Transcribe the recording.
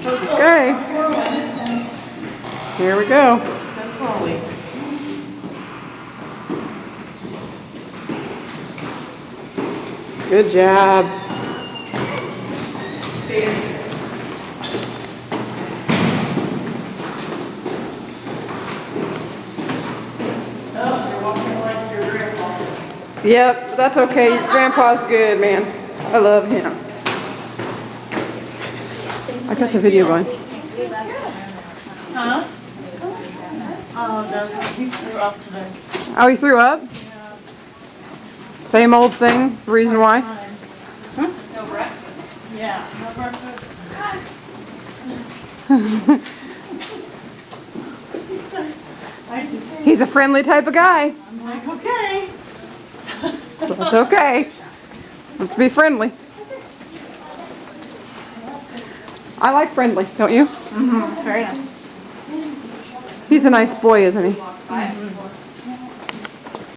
Okay. Here we go. Just go slowly. Good job. Oh, you're walking like your grandpa. Yep, that's okay. Your grandpa's good, man. I love him. I got the video going. Huh? Oh, that's he threw up today. Oh, he threw up? Yeah. Same old thing. Reason why? Huh? No breakfast. Yeah, no breakfast. He's a friendly type of guy. I'm like, okay. That's okay. Let's be friendly. I like friendly, don't you? Mm-hmm. Very nice. He's a nice boy, isn't he? Mm-hmm.